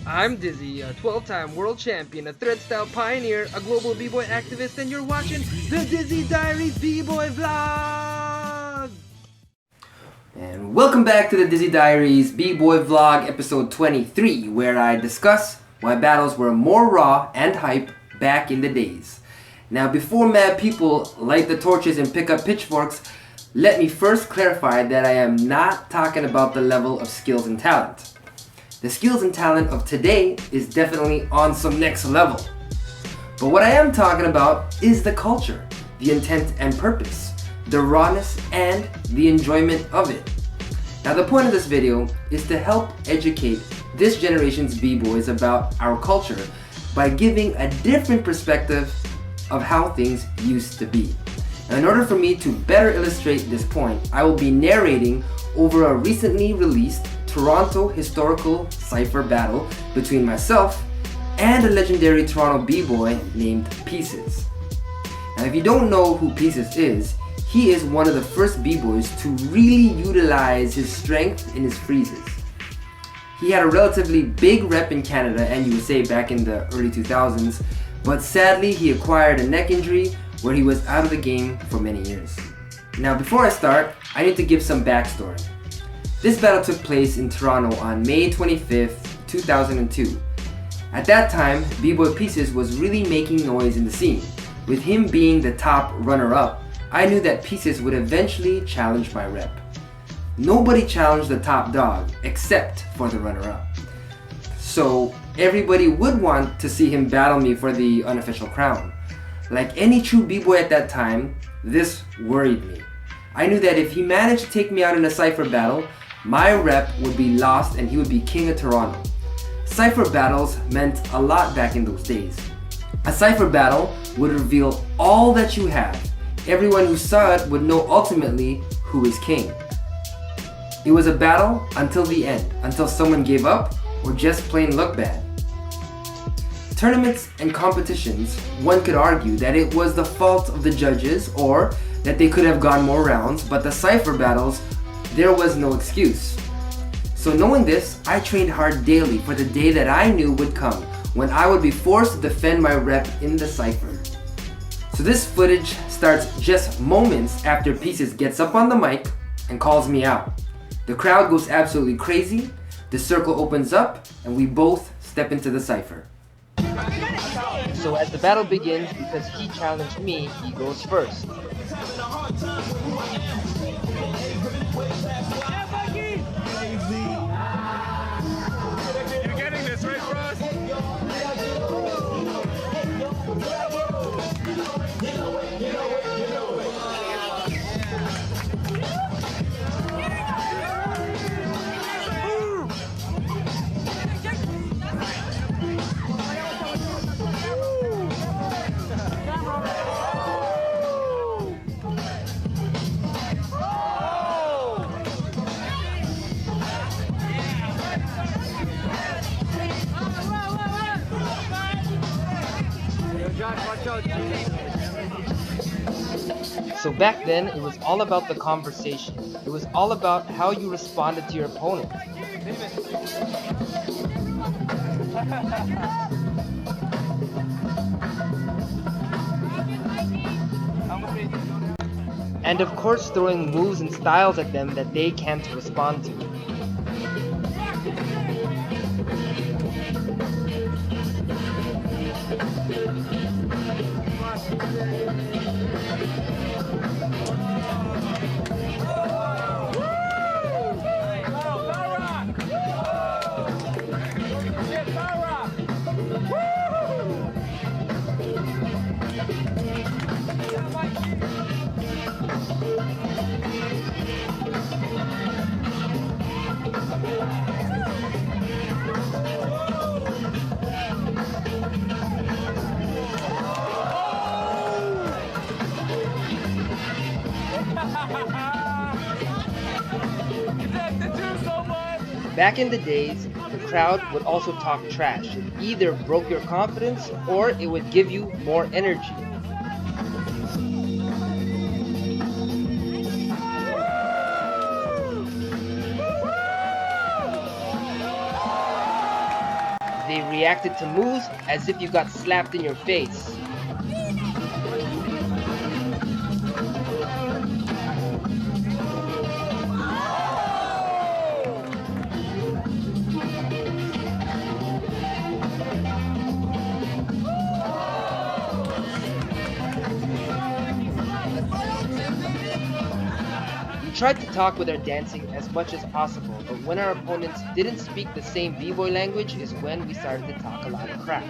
I'm Dizzy, a 12-time world champion, a thread style pioneer, a global b-boy activist, and you're watching the DYZEE Diaries b-boy vlog! And welcome back to the DYZEE Diaries b-boy vlog episode 23, where I discuss why battles were more raw and hype back in the days. Now, before mad people light the torches and pick up pitchforks, let me first clarify that I am not talking about the level of skills and talent. The skills and talent of today is definitely on some next level. But what I am talking about is the culture, the intent and purpose, the rawness and the enjoyment of it. Now, the point of this video is to help educate this generation's b-boys about our culture by giving a different perspective of how things used to be. Now, in order for me to better illustrate this point, I will be narrating over a recently released Toronto historical cypher battle between myself and a legendary Toronto b-boy named PIECEZ. Now, if you don't know who PIECEZ is, he is one of the first b-boys to really utilize his strength in his freezes. He had a relatively big rep in Canada and USA back in the early 2000s, but sadly he acquired a neck injury where he was out of the game for many years. Now, before I start, I need to give some backstory. This battle took place in Toronto on May 25th, 2002. At that time, b-boy PIECEZ was really making noise in the scene. With him being the top runner-up, I knew that PIECEZ would eventually challenge my rep. Nobody challenged the top dog except for the runner-up. So everybody would want to see him battle me for the unofficial crown. Like any true b-boy at that time, this worried me. I knew that if he managed to take me out in a cypher battle, my rep would be lost and he would be king of Toronto. Cypher battles meant a lot back in those days. A cypher battle would reveal all that you have. Everyone who saw it would know ultimately who is king. It was a battle until the end, until someone gave up or just plain looked bad. Tournaments and competitions, one could argue that it was the fault of the judges or that they could have gone more rounds, but the cypher battles, there was no excuse. So knowing this, I trained hard daily for the day that I knew would come when I would be forced to defend my rep in the cypher. So this footage starts just moments after PIECEZ gets up on the mic and calls me out. The crowd goes absolutely crazy, the circle opens up, and we both step into the cypher. So as the battle begins, because he challenged me, he goes first. You're getting this, right, Frost? So back then, it was all about the conversation. It was all about how you responded to your opponent. And of course, throwing moves and styles at them that they can't respond to. Back in the days, the crowd would also talk trash. It either broke your confidence or it would give you more energy. reacted to moves as if you got slapped in your face. We tried to talk with our dancing as much as possible, but when our opponents didn't speak the same b-boy language is when we started to talk a lot of crap.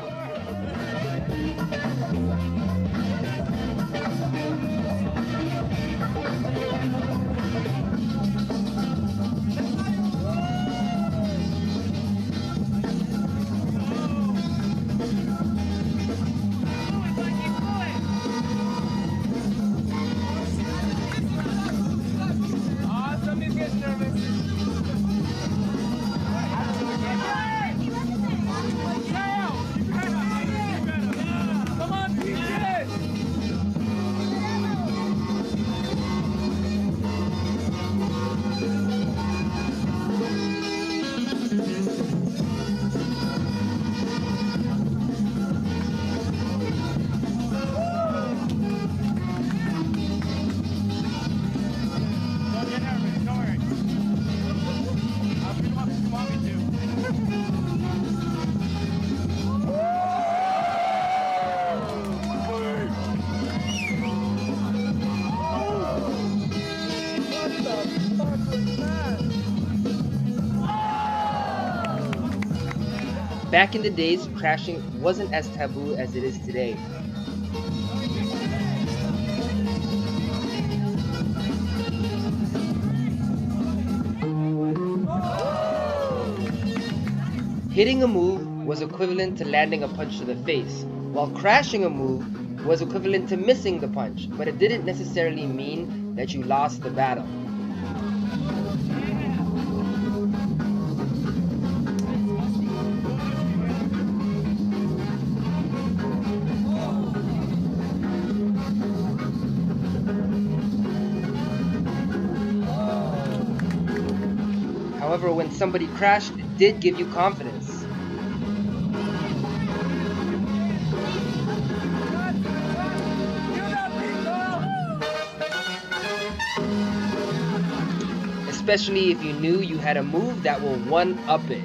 Back in the days, crashing wasn't as taboo as it is today. Hitting a move was equivalent to landing a punch to the face, while crashing a move was equivalent to missing the punch, but it didn't necessarily mean that you lost the battle. However, when somebody crashed, it did give you confidence. Especially if you knew you had a move that will one-up it.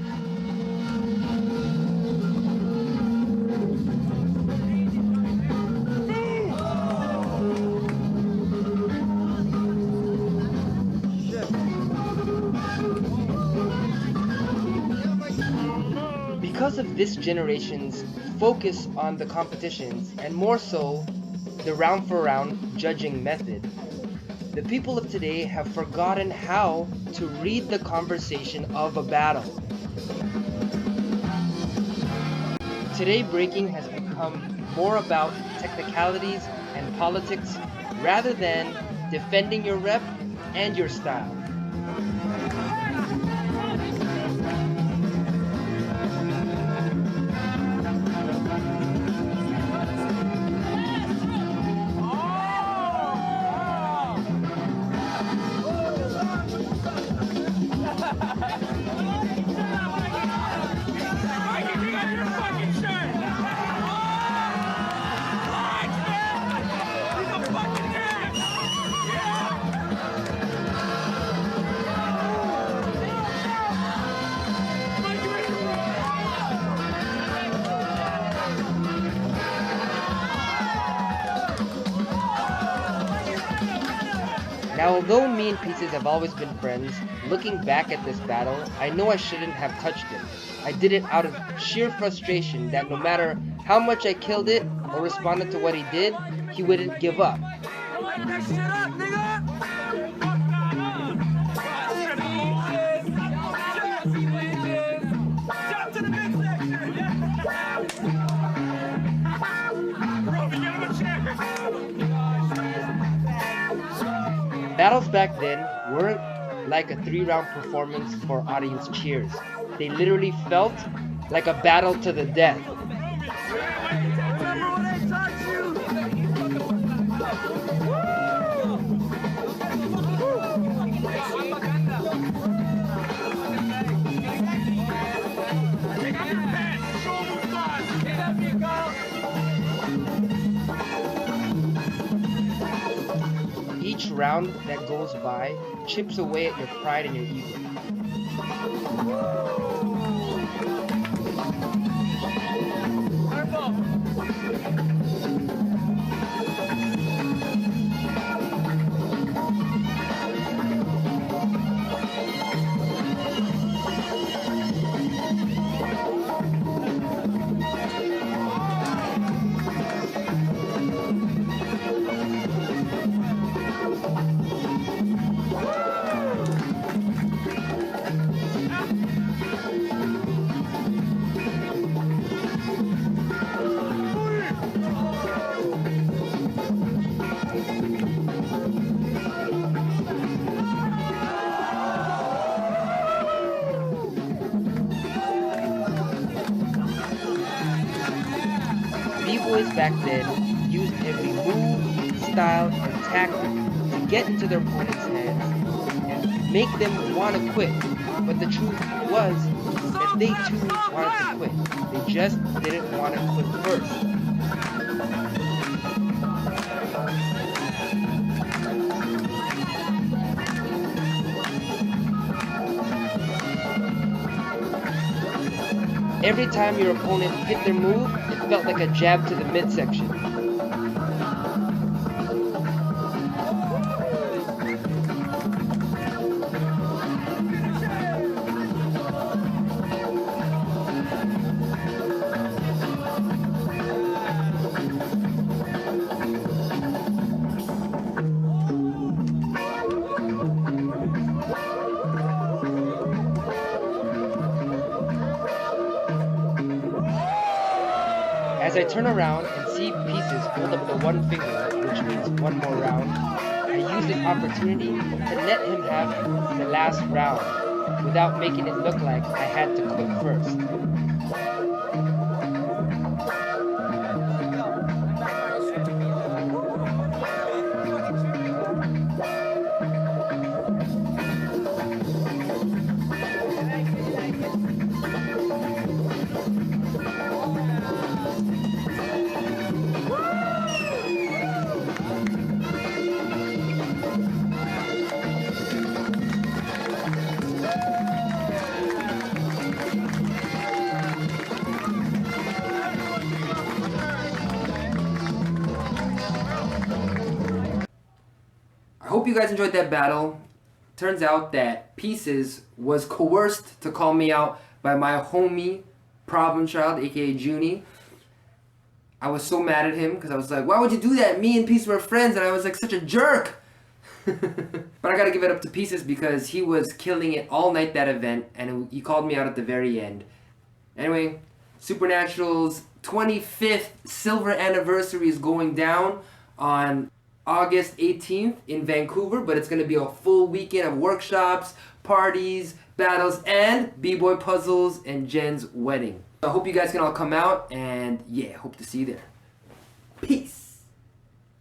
Because of this generation's focus on the competitions, and more so, the round-for-round judging method, the people of today have forgotten how to read the conversation of a battle. Today, breaking has become more about technicalities and politics rather than defending your rep and your style. Now, although me and Piecez have always been friends, looking back at this battle, I know I shouldn't have touched him. I did it out of sheer frustration that no matter how much I killed it or responded to what he did, he wouldn't give up. Battles back then weren't like a 3-round performance for audience cheers. They literally felt like a battle to the death. round that goes by chips away at your pride and your ego. B-boys back then used every move, style, and tactic to get into their opponent's heads and make them want to quit. But the truth was that they too wanted to quit. They just didn't want to quit first. Every time your opponent hit their move, it felt like a jab to the midsection. As I turn around and see Pieces hold up the one finger, which means one more round, I use the opportunity to let him have the last round without making it look like I had to quit first. I hope you guys enjoyed that battle. Turns out that Pieces was coerced to call me out by my homie, Problem Child, aka Junie. I was so mad at him because I was like, why would you do that? Me and Pieces were friends and I was like such a jerk. But I gotta give it up to Pieces because he was killing it all night that event and he called me out at the very end. Anyway, Supernatural's 25th silver anniversary is going down on August 18th in Vancouver, but it's going to be a full weekend of workshops, parties, battles, and B-Boy puzzles and Jen's wedding. I hope you guys can all come out, and yeah, hope to see you there. Peace!